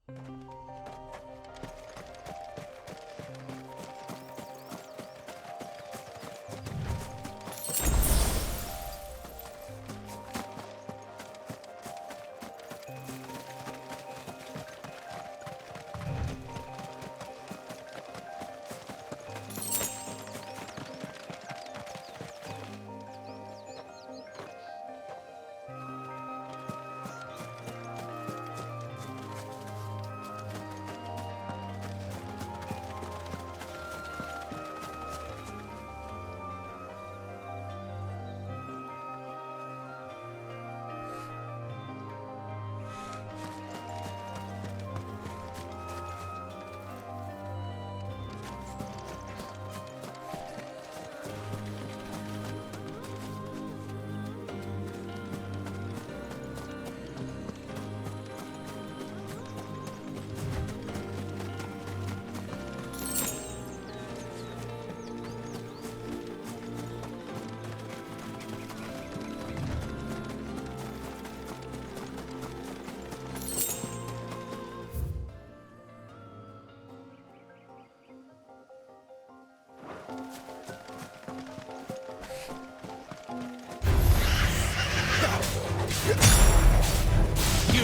You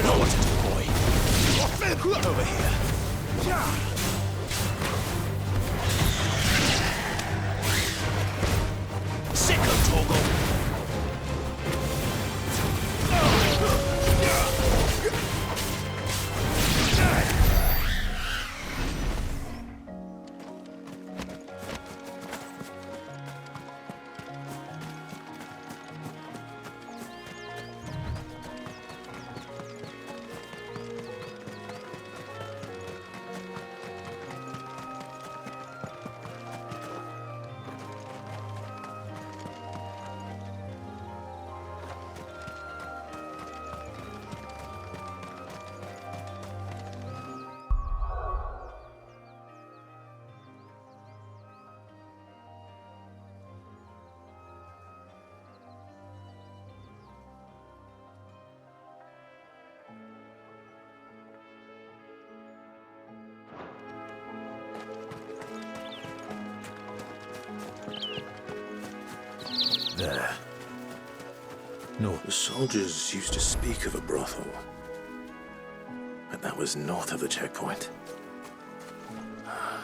know what to do, boy. Over here. Sicko Toggle. There. No, the soldiers used to speak of a brothel. But that was north of the checkpoint. I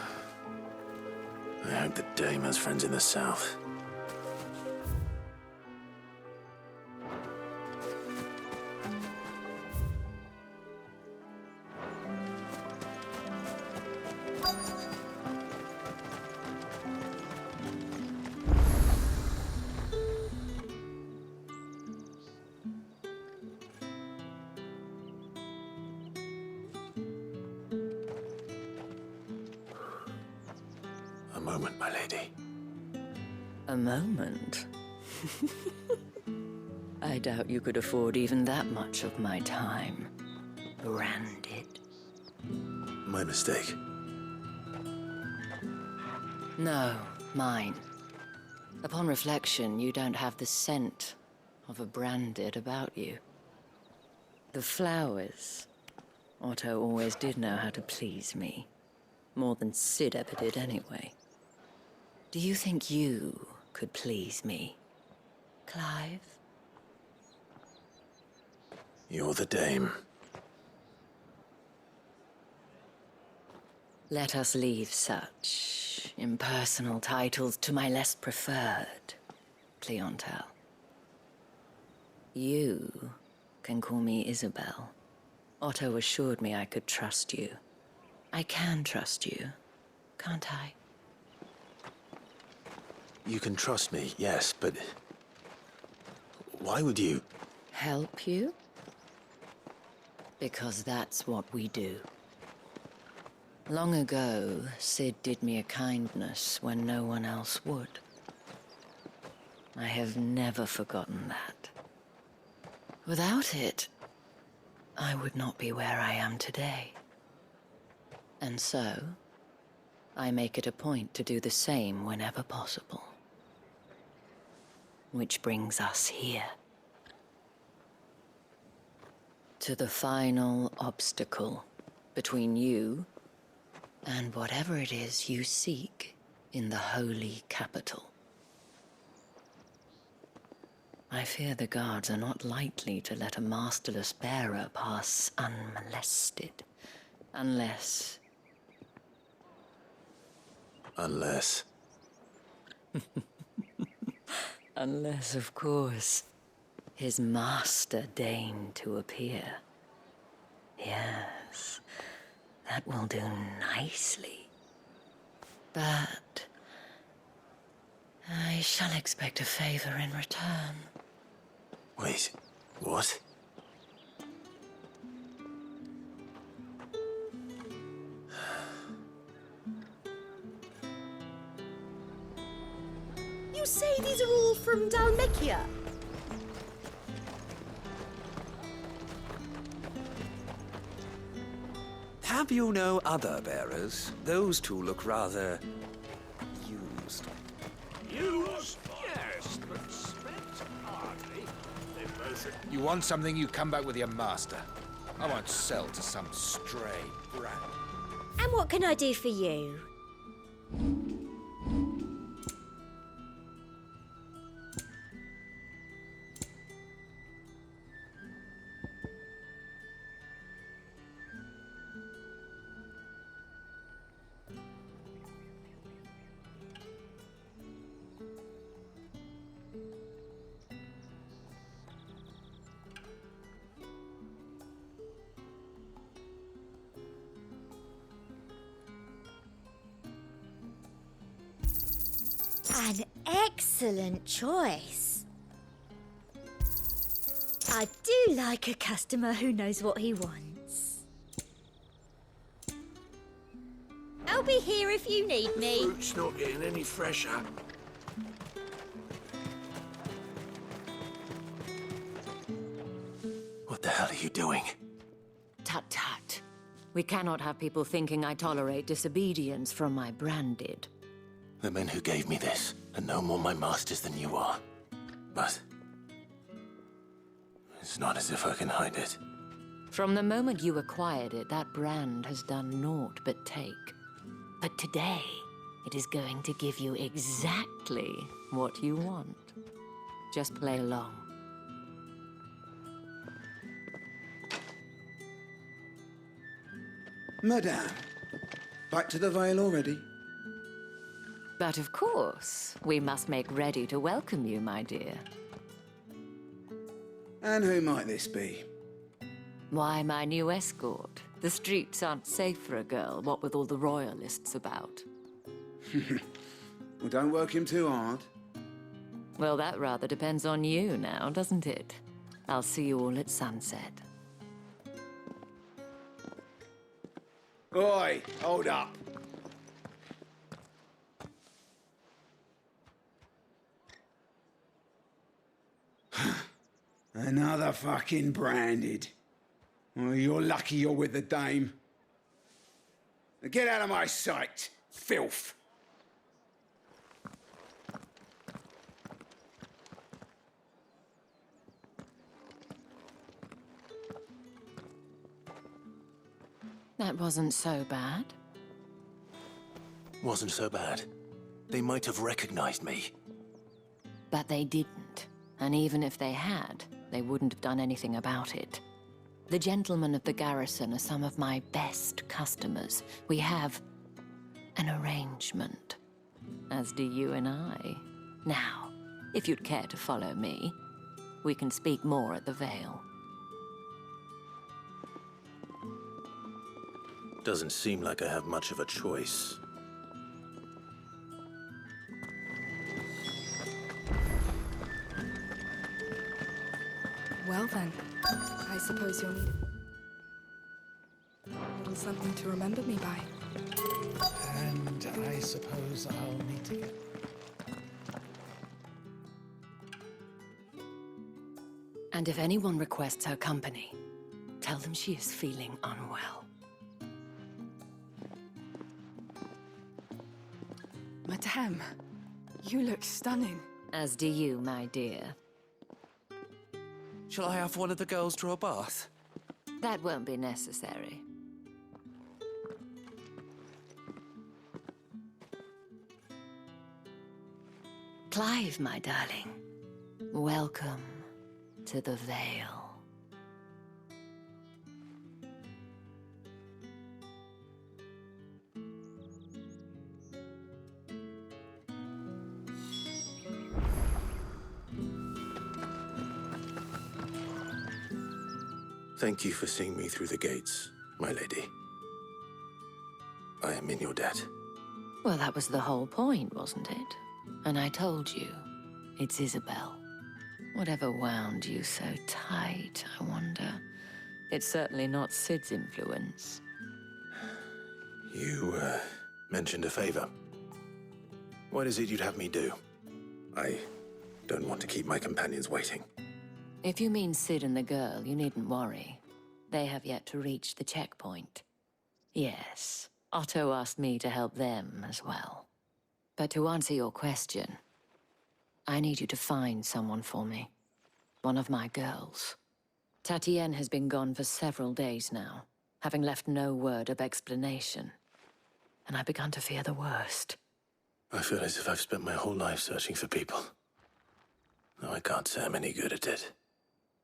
hope the dame has friends in the south. A moment, my lady. A moment? I doubt you could afford even that much of my time. Branded. My mistake. No, mine. Upon reflection, you don't have the scent of a branded about you. The flowers. Otto always did know how to please me. More than Sid ever did anyway. Do you think you could please me, Clive? You're the dame. Let us leave such impersonal titles to my less preferred clientele. You can call me Isabel. Otto assured me I could trust you. I can trust you, can't I? You can trust me, yes, but... why would you? Help you? Because that's what we do. Long ago, Sid did me a kindness when no one else would. I have never forgotten that. Without it, I would not be where I am today. And so, I make it a point to do the same whenever possible. Which brings us here. To the final obstacle between you and whatever it is you seek in the holy capital. I fear the guards are not likely to let a masterless bearer pass unmolested. Unless... Unless... Unless, of course, his master deigned to appear. Yes, that will do nicely. But... I shall expect a favor in return. Wait, what? You say these are all from Dalmekia? Have you no other bearers? Those two look rather... used. Used? Yes, but spent hardly. They both... You want something, you come back with your master. I won't sell to some stray brat. And what can I do for you? An excellent choice. I do like a customer who knows what he wants. I'll be here if you need me. Fruit's not getting any fresher. What the hell are you doing? Tut tut. We cannot have people thinking I tolerate disobedience from my branded. The men who gave me this are no more my masters than you are. But... it's not as if I can hide it. From the moment you acquired it, that brand has done naught but take. But today, it is going to give you exactly what you want. Just play along. Madame, back to the Vale already? But of course, we must make ready to welcome you, my dear. And who might this be? Why, my new escort. The streets aren't safe for a girl, what with all the royalists about. Well, don't work him too hard. Well, that rather depends on you now, doesn't it? I'll see you all at sunset. Oi, hold up. Another fucking branded. Well, you're lucky you're with the dame. Now get out of my sight, filth. That wasn't so bad. Wasn't so bad. They might have recognized me. But they didn't. And even if they had, they wouldn't have done anything about it. The gentlemen of the garrison are some of my best customers. We have an arrangement, as do you and I. Now, if you'd care to follow me, we can speak more at the Vale. Doesn't seem like I have much of a choice. Well then, I suppose you'll need a little something to remember me by. And I suppose I'll need to get... And if anyone requests her company, tell them she is feeling unwell. Madame, you look stunning. As do you, my dear. Shall I have one of the girls draw a bath? That won't be necessary. Clive, my darling. Welcome to the Vale. Thank you for seeing me through the gates, my lady. I am in your debt. Well, that was the whole point, wasn't it? And I told you, it's Isabel. Whatever wound you so tight, I wonder. It's certainly not Sid's influence. You, mentioned a favor. What is it you'd have me do? I don't want to keep my companions waiting. If you mean Sid and the girl, you needn't worry. They have yet to reach the checkpoint. Yes, Otto asked me to help them as well. But to answer your question, I need you to find someone for me. One of my girls. Tatienne has been gone for several days now, having left no word of explanation. And I've begun to fear the worst. I feel as if I've spent my whole life searching for people. Though I can't say I'm any good at it.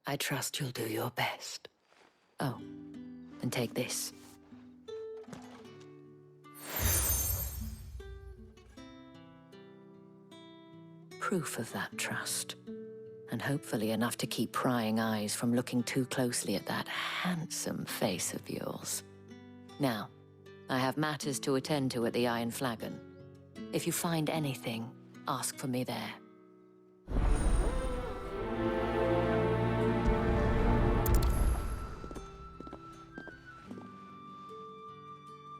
I trust you'll do your best. Oh, and take this. Proof of that trust. And hopefully enough to keep prying eyes from looking too closely at that handsome face of yours. Now, I have matters to attend to at the Iron Flagon. If you find anything, ask for me there.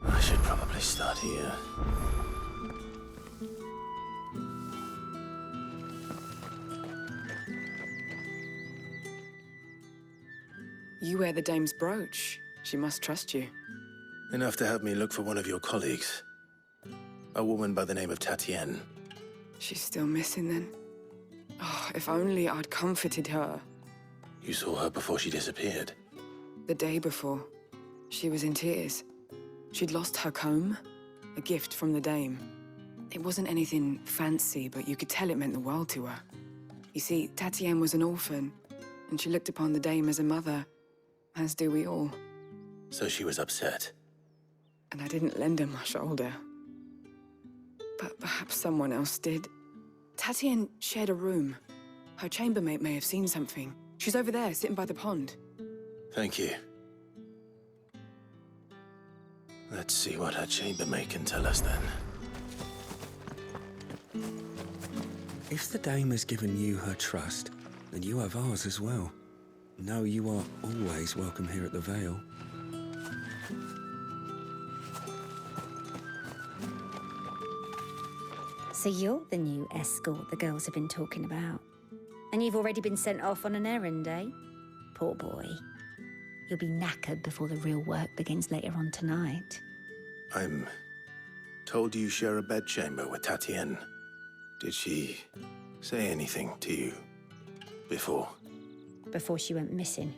I should probably start here. You wear the dame's brooch. She must trust you. Enough to have me look for one of your colleagues. A woman by the name of Tatienne. She's still missing then. Oh, if only I'd comforted her. You saw her before she disappeared. The day before, she was in tears. She'd lost her comb, a gift from the dame. It wasn't anything fancy, but you could tell it meant the world to her. You see, Tatienne was an orphan, and she looked upon the dame as a mother, as do we all. So she was upset. And I didn't lend her my shoulder. But perhaps someone else did. Tatienne shared a room. Her chambermaid may have seen something. She's over there, sitting by the pond. Thank you. Let's see what her chambermaid can tell us then. If the dame has given you her trust, then you have ours as well. Know you are always welcome here at the Vale. So you're the new escort the girls have been talking about. And you've already been sent off on an errand, eh? Poor boy. You'll be knackered before the real work begins later on tonight. I'm told you share a bedchamber with Tatienne. Did she say anything to you before? Before she went missing.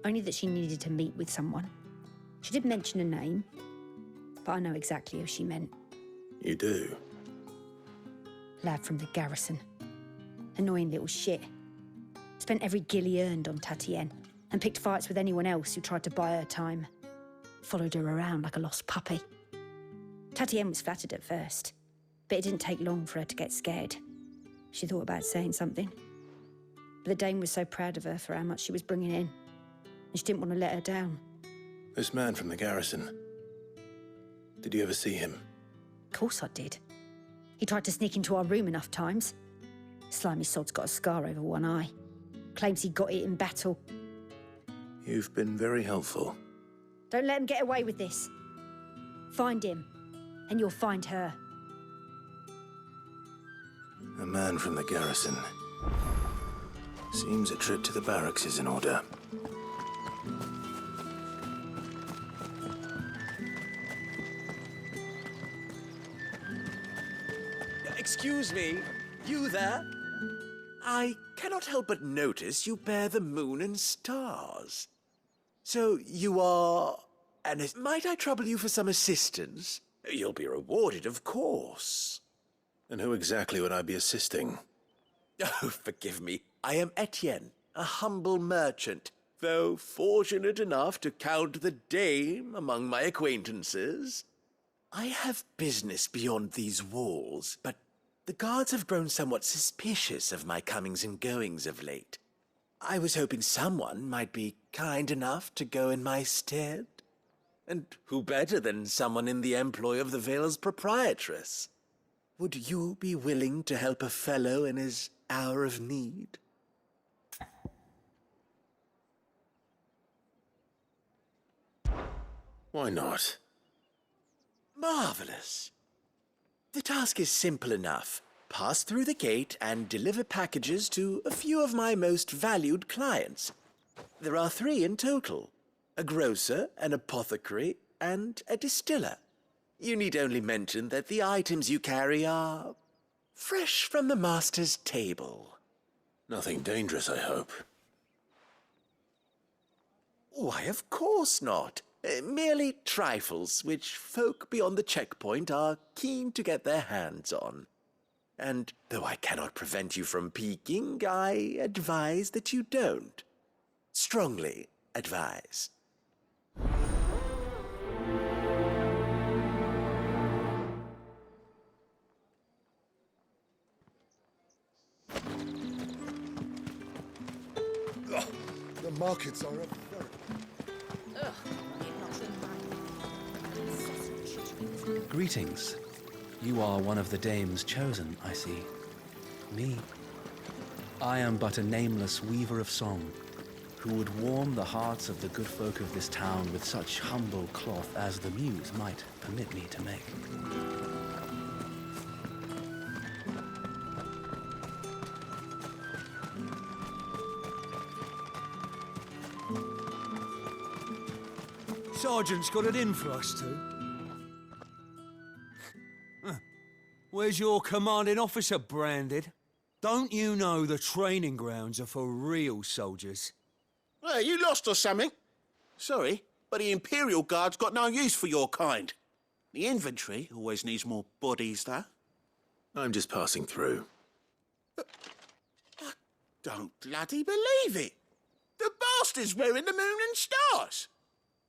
Only that she needed to meet with someone. She did mention a name, but I know exactly who she meant. You do? Lad from the garrison. Annoying little shit. Spent every guil he earned on Tatienne and picked fights with anyone else who tried to buy her time. Followed her around like a lost puppy. Tatienne was flattered at first, but it didn't take long for her to get scared. She thought about saying something. But the dame was so proud of her for how much she was bringing in, and she didn't want to let her down. This man from the garrison. Did you ever see him? Of course I did. He tried to sneak into our room enough times. Slimy sod's got a scar over one eye. Claims he got it in battle. You've been very helpful. Don't let him get away with this. Find him, and you'll find her. A man from the garrison. Seems a trip to the barracks is in order. Excuse me, you there? I cannot help but notice you bear the moon and stars. So you are... might I trouble you for some assistance? You'll be rewarded, of course. And who exactly would I be assisting? Oh, forgive me. I am Etienne, a humble merchant, though fortunate enough to count the dame among my acquaintances. I have business beyond these walls, but the guards have grown somewhat suspicious of my comings and goings of late. I was hoping someone might be kind enough to go in my stead. And who better than someone in the employ of the Vale's proprietress? Would you be willing to help a fellow in his hour of need? Why not? Marvelous. The task is simple enough. Pass through the gate and deliver packages to a few of my most valued clients. There are 3 in total: a grocer, an apothecary, and a distiller. You need only mention that the items you carry are fresh from the master's table. Nothing dangerous, I hope. Why, of course not. Merely trifles which folk beyond the checkpoint are keen to get their hands on. And though I cannot prevent you from peeking, I advise that you don't. Strongly advise. The markets are a very... Greetings. You are one of the dame's chosen, I see. Me? I am but a nameless weaver of song, who would warm the hearts of the good folk of this town with such humble cloth as the muse might permit me to make. Sergeant's got it in for us two. Where's your commanding officer, Branded? Don't you know the training grounds are for real soldiers? Well, you lost or something? Sorry, but the Imperial Guard's got no use for your kind. The infantry always needs more bodies, though. I'm just passing through. I don't bloody believe it. The bastard's wearing the moon and stars.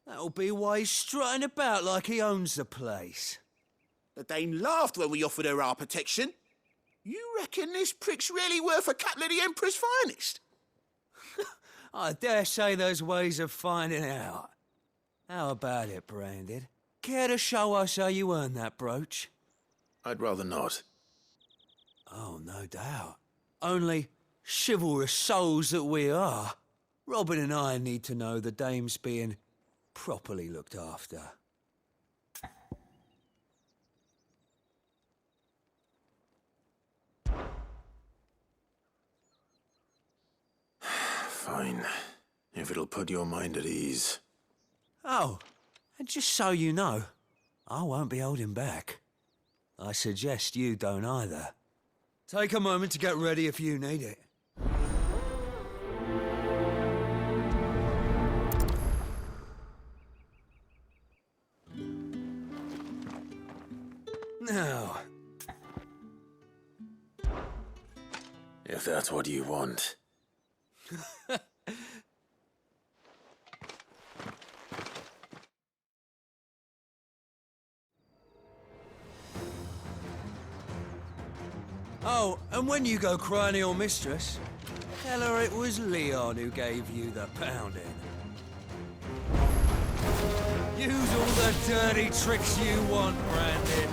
That'll be why he's strutting about like he owns the place. The Dane laughed when we offered her our protection. You reckon this prick's really worth a couple of the Emperor's finest? I dare say there's ways of finding out. How about it, Branded? Care to show us how you earned that brooch? I'd rather not. Oh, no doubt. Only chivalrous souls that we are, Robin and I need to know the dame's being properly looked after. Fine. If it'll put your mind at ease. Oh, and just so you know, I won't be holding back. I suggest you don't either. Take a moment to get ready if you need it. Now, If that's what you want. oh, and when you go cry to your mistress, tell her it was Leon who gave you the pounding. Use all the dirty tricks you want, Brandon.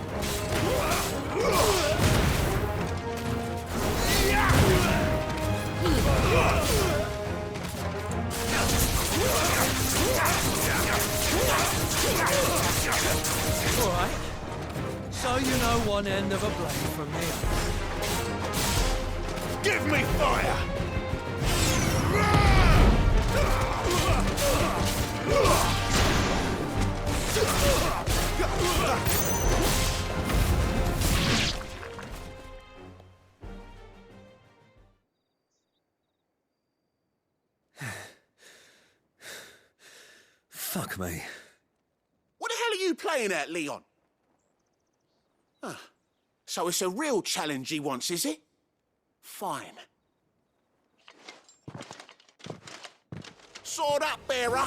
All right. So you know one end of a blade from the other. Give me fire! Fuck me. What the hell are you playing at, Leon? Ah, So it's a real challenge he wants, is it? Fine. Sword up, bearer!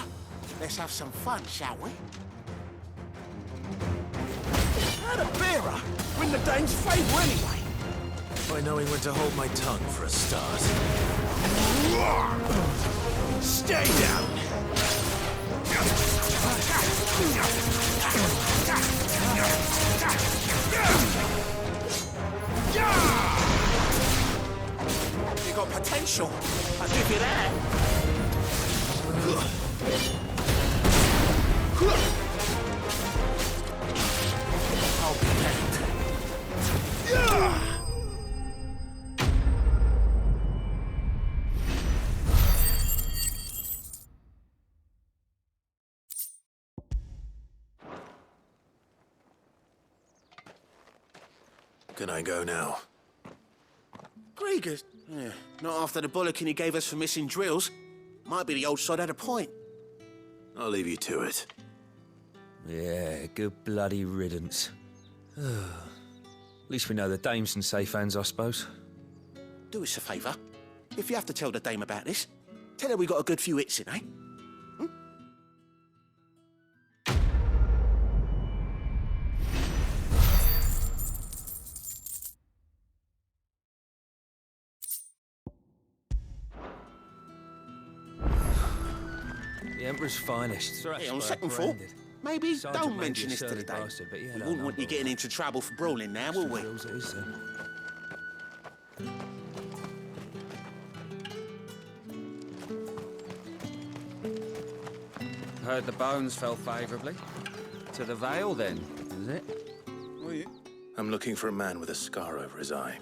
Let's have some fun, shall we? How the bearer win the dame's favour anyway? By knowing when to hold my tongue for a start. Stay down! You got potential, I'll give you that. I'll be hanged. Can I go now? Griegers? Yeah, not after the bollocking he gave us for missing drills. Might be the old sod had a point. I'll leave you to it. Yeah, good bloody riddance. At least we know the dame's in safe hands, I suppose. Do us a favour. If you have to tell the dame about this, tell her we got a good few hits in, eh? The Emperor's finest. Hey, on second thought, maybe don't mention this to the dame. We wouldn't want you getting into trouble for brawling now, will we? Heard the bones fell favourably. To the Vale, then, is it? Were you? I'm looking for a man with a scar over his eye.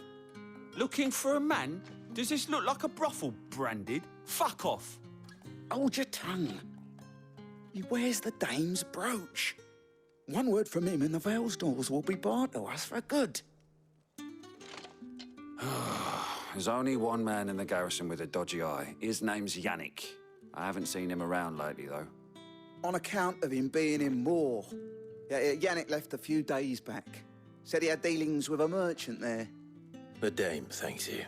Looking for a man? Does this look like a brothel, Branded? Fuck off. Hold your tongue. He wears the dame's brooch. One word from him and the Vale's doors will be barred to us for good. There's only one man in the garrison with a dodgy eye. His name's Yannick. I haven't seen him around lately, though. On account of him being in Moor. Yeah, Yannick left a few days back. Said he had dealings with a merchant there. The dame thanks you.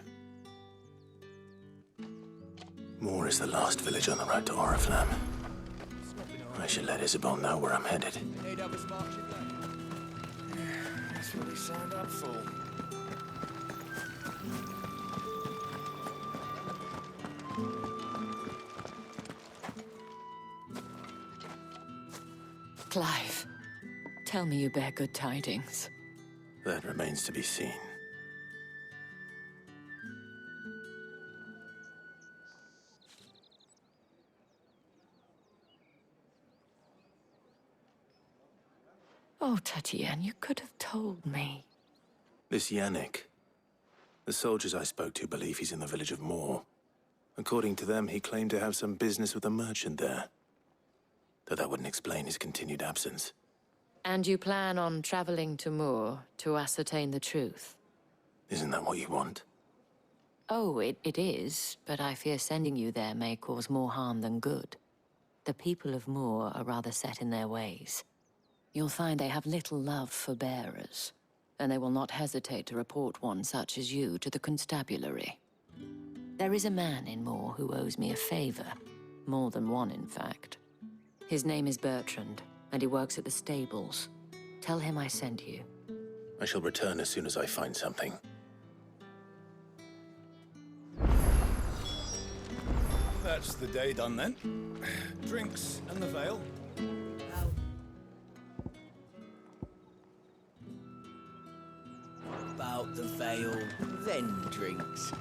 Moor is the last village on the road to Oriflamme. I should let Isabel know where I'm headed. That's what he signed up for. Clive, tell me you bear good tidings. That remains to be seen. Oh, Tatienne, you could have told me. This Yannick. The soldiers I spoke to believe he's in the village of Moor. According to them, he claimed to have some business with a merchant there. Though that wouldn't explain his continued absence. And you plan on traveling to Moor to ascertain the truth? Isn't that what you want? Oh, it is, but I fear sending you there may cause more harm than good. The people of Moor are rather set in their ways. You'll find they have little love for bearers, and they will not hesitate to report one such as you to the constabulary. There is a man in Moor who owes me a favor. More than one, in fact. His name is Bertrand, and he works at the stables. Tell him I sent you. I shall return as soon as I find something. That's the day done then. Drinks and the Vale. About the Vale, then drinks.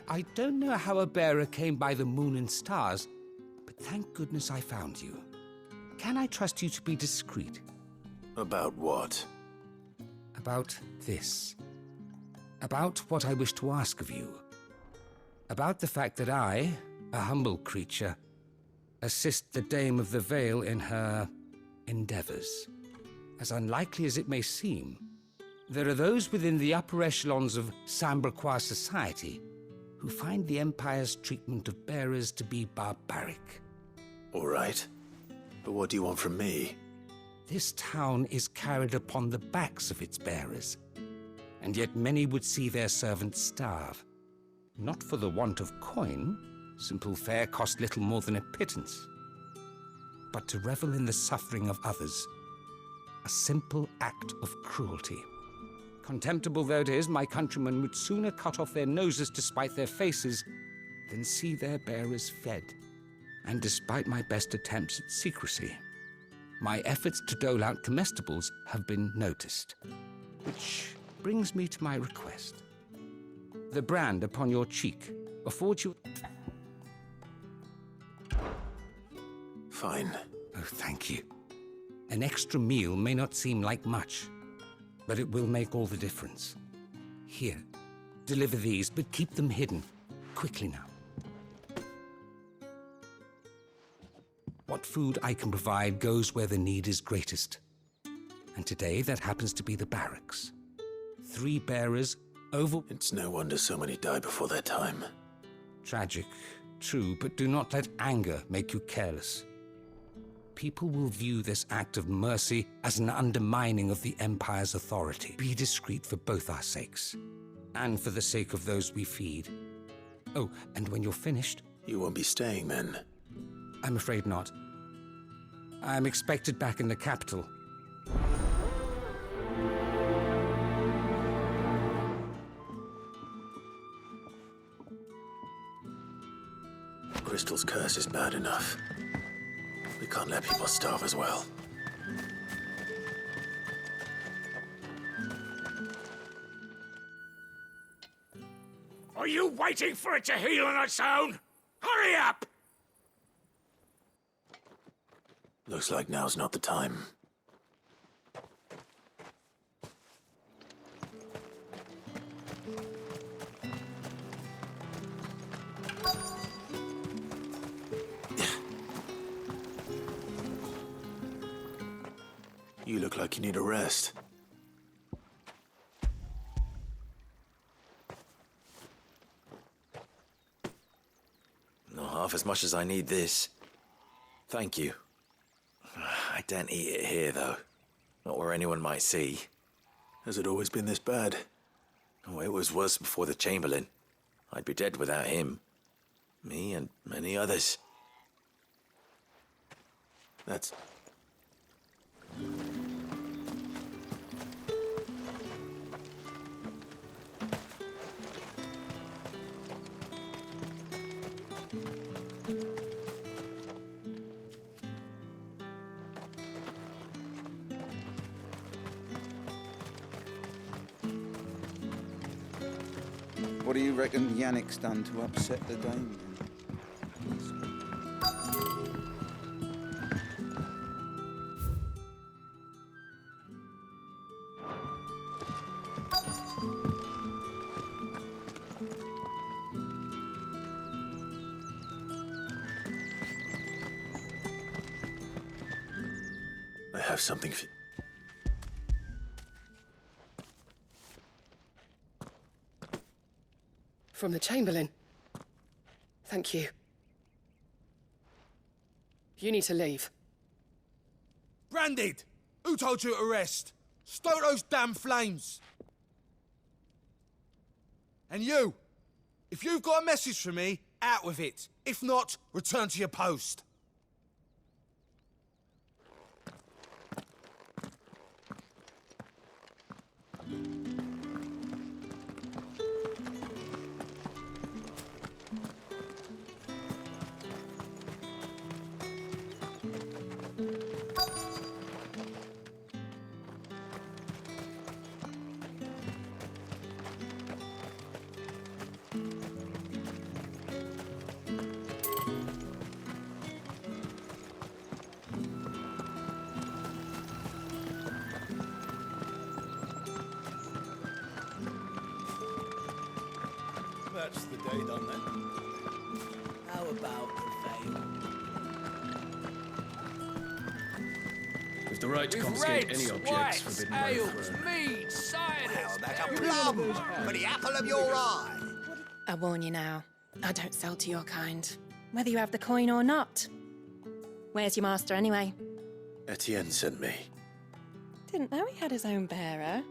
I don't know how a bearer came by the moon and stars, but thank goodness I found you. Can I trust you to be discreet? About what? About this. about what I wish to ask of you. About the fact that I, a humble creature, assist the Dame of the Vale in her endeavors. As unlikely as it may seem, there are those within the upper echelons of Sambraquois society who find the Empire's treatment of bearers to be barbaric. All right. But what do you want from me? This town is carried upon the backs of its bearers, and yet many would see their servants starve. Not for the want of coin, simple fare cost little more than a pittance, but to revel in the suffering of others, a simple act of cruelty. Contemptible though it is, my countrymen would sooner cut off their noses to spite their faces than see their bearers fed. And despite my best attempts at secrecy, my efforts to dole out comestibles have been noticed. Which brings me to my request. The brand upon your cheek affords you... Fine. Oh, thank you. An extra meal may not seem like much, but it will make all the difference. Here, deliver these, but keep them hidden. Quickly now. What food I can provide goes where the need is greatest. And today, that happens to be the barracks. 3 bearers over... It's no wonder so many die before their time. Tragic, true, but do not let anger make you careless. People will view this act of mercy as an undermining of the Empire's authority. Be discreet for both our sakes, and for the sake of those we feed. Oh, and when you're finished... You won't be staying then? I'm afraid not. I'm expected back in the capital. Crystal's curse is bad enough. We can't let people starve as well. Are you waiting for it to heal on its own? Hurry up! Looks like now's not the time. You look like you need a rest. Not half as much as I need this. Thank you. I daren't eat it here, though. Not where anyone might see. Has it always been this bad? Oh, it was worse before the Chamberlain. I'd be dead without him. Me and many others. That's... What do you reckon Yannick's done to upset the Dame? I have something for... From the Chamberlain. Thank you. You need to leave. Branded! Who told you to rest? Stoke those damn flames! And you! If you've got a message for me, out with it. If not, return to your post. day done then? How about the veil? With the right to confiscate any objects forbidden by the throne. mead, cider. Plum for the apple of your eye. I warn you now, I don't sell to your kind, whether you have the coin or not. Where's your master anyway? Etienne sent me. Didn't know he had his own bearer.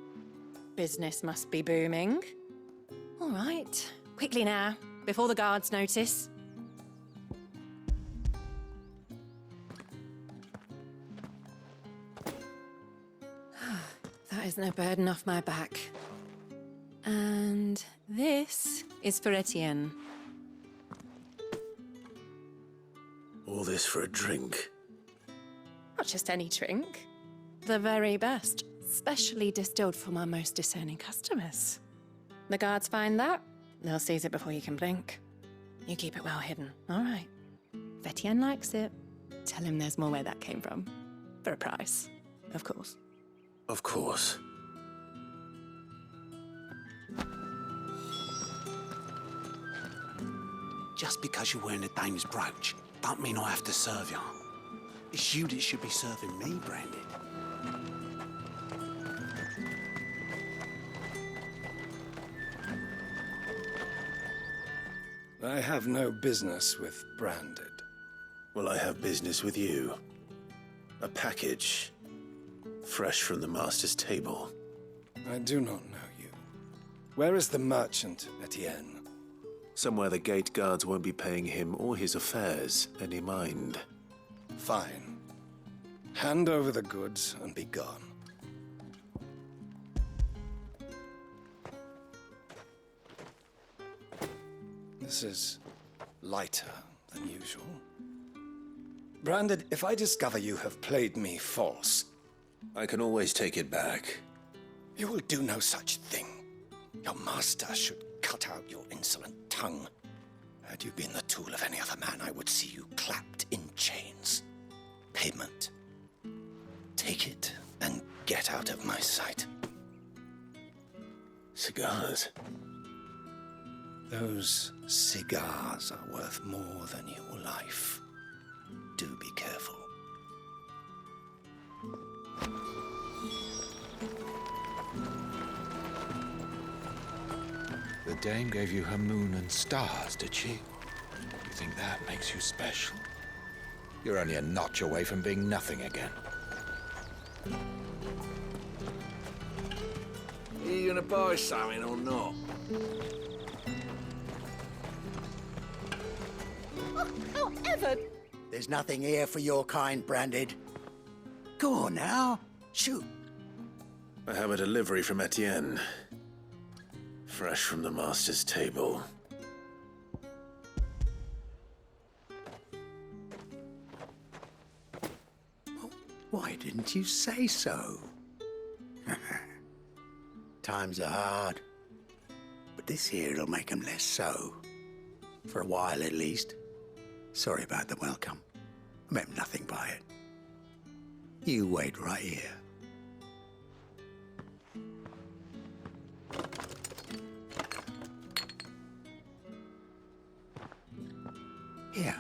Business must be booming. All right, quickly now, before the guards notice. That isn't a burden off my back. And this is for Etienne. All this for a drink. Not just any drink. The very best, specially distilled for my most discerning customers. The guards find that, they'll seize it before you can blink. You keep it well hidden, all right? If Etienne likes it, tell him there's more where that came from. For a price, of course. Of course. Just because you're wearing a dame's brooch, don't mean I have to serve you. It's you that should be serving me, Branded. I have no business with Branded. Well, I have business with you. A package. Fresh from the master's table. I do not know you. Where is the merchant, Etienne? Somewhere the gate guards won't be paying him or his affairs any mind. Fine. Hand over the goods and be gone. This is lighter than usual. Branded, if I discover you have played me false... I can always take it back. You will do no such thing. Your master should cut out your insolent tongue. Had you been the tool of any other man, I would see you clapped in chains. Payment. Take it and get out of my sight. Cigars. Those cigars are worth more than your life. Do be careful. The dame gave you her moon and stars, did she? You think that makes you special? You're only a notch away from being nothing again. Are you gonna buy something or not? However... There's nothing here for your kind, Branded. Go on now. Shoot. I have a delivery from Etienne. Fresh from the master's table. Why didn't you say so? Times are hard. But this here'll make them less so. For a while, at least. Sorry about the welcome. I meant nothing by it. You wait right here. Here.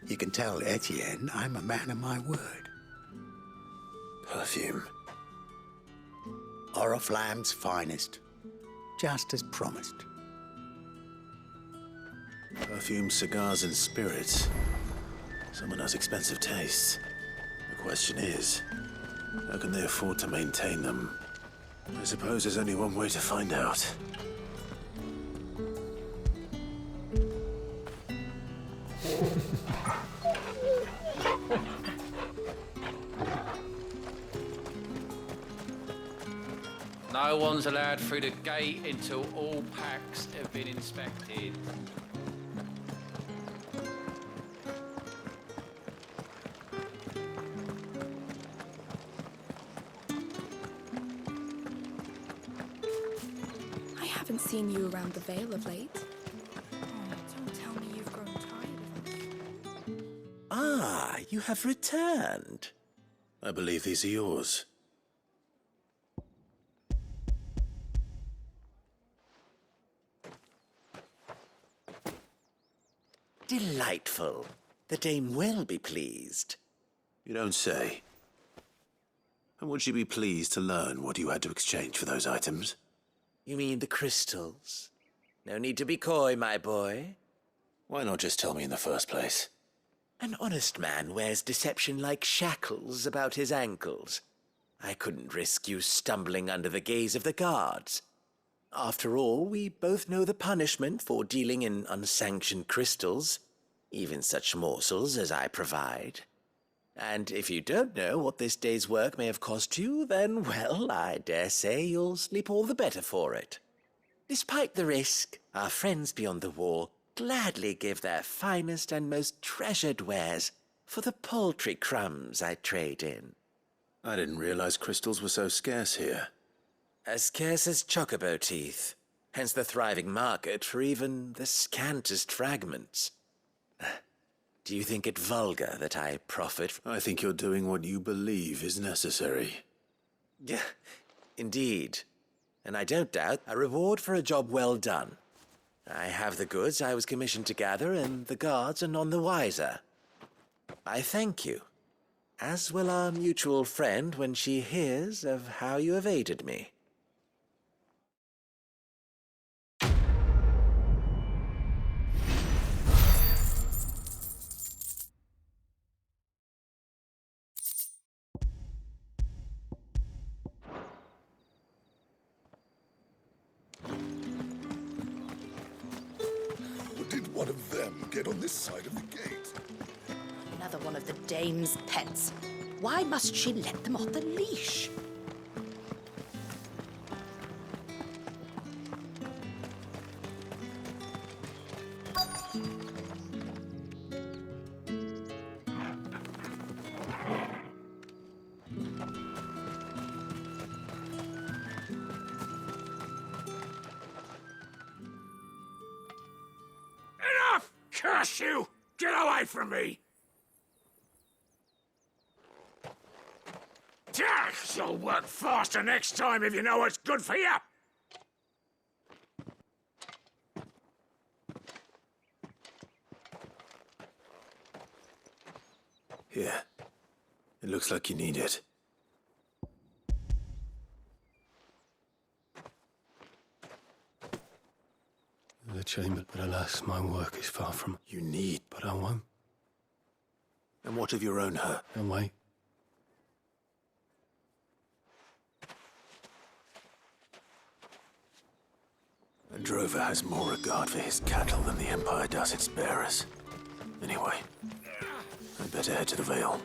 You can tell Etienne I'm a man of my word. Perfume. Oriflamme's finest. Just as promised. Perfume, cigars, and spirits. Someone has expensive tastes. The question is, how can they afford to maintain them? I suppose there's only one way to find out. No one's allowed through the gate until all packs have been inspected. I haven't seen you around the Vale of late. Oh, don't tell me you've grown tired of us. Ah, you have returned. I believe these are yours. Delightful. The dame will be pleased. You don't say. And would she be pleased to learn what you had to exchange for those items? You mean the crystals? No need to be coy, my boy. Why not just tell me in the first place? An honest man wears deception like shackles about his ankles. I couldn't risk you stumbling under the gaze of the guards. After all, we both know the punishment for dealing in unsanctioned crystals, even such morsels as I provide. And if you don't know what this day's work may have cost you, then, well, I dare say you'll sleep all the better for it. Despite the risk, our friends beyond the wall gladly give their finest and most treasured wares for the paltry crumbs I trade in. I didn't realize crystals were so scarce here. As scarce as chocobo teeth, hence the thriving market for even the scantest fragments. Do you think it vulgar that I profit? I think you're doing what you believe is necessary. Yeah, indeed. And I don't doubt a reward for a job well done. I have the goods I was commissioned to gather, and the guards are none the wiser. I thank you, as will our mutual friend when she hears of how you have aided me. Did one of them get on this side of the gate? Another one of the dame's pets. Why must she let them off the leash? Enough! Curse you! Get away from me! You'll work faster next time if you know what's good for you! Here. It looks like you need it. The chamber, but alas, my work is far from... You need... But I won't. And what of your own hurt? And wait. A drover has more regard for his cattle than the Empire does its bearers. Anyway, I'd better head to the Vale.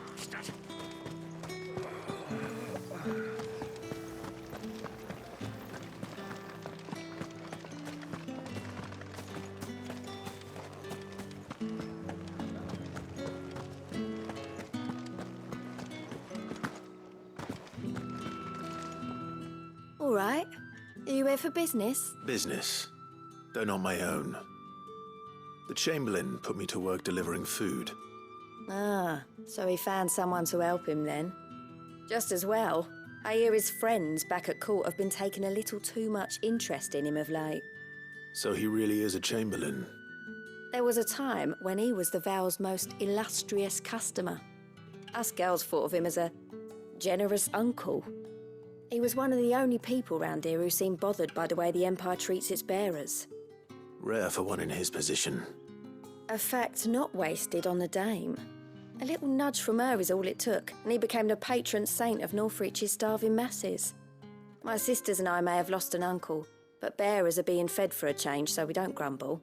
All right. Are you here for business? Business, though not my own. The Chamberlain put me to work delivering food. Ah, so he found someone to help him then. Just as well. I hear his friends back at court have been taking a little too much interest in him of late. So he really is a Chamberlain. There was a time when he was the Vale's most illustrious customer. Us girls thought of him as a generous uncle. He was one of the only people round here who seemed bothered by the way the Empire treats its bearers. Rare for one in his position. A fact not wasted on the dame. A little nudge from her is all it took, and he became the patron saint of Northreach's starving masses. My sisters and I may have lost an uncle, but bearers are being fed for a change, so we don't grumble.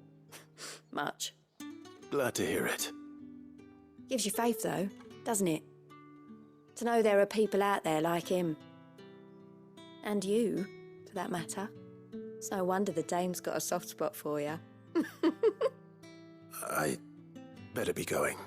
Much. Glad to hear it. Gives you faith, though, doesn't it? To know there are people out there like him. And you, for that matter. It's no wonder the dame's got a soft spot for you. I better be going.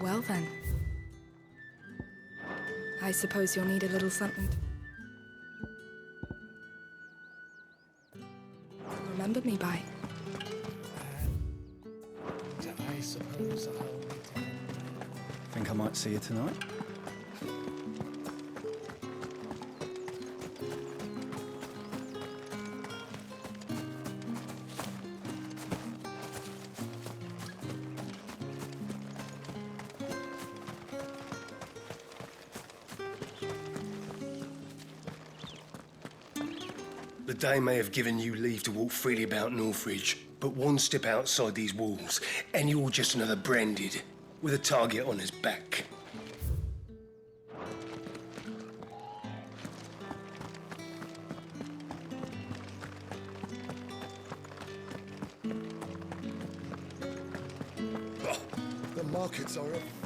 Well then. I suppose you'll need a little something. Remember me by. I suppose I'll... Think I might see you tonight? The Dame may have given you leave to walk freely about Northridge, but one step outside these walls, and you're just another branded, with a target on his back. The markets are a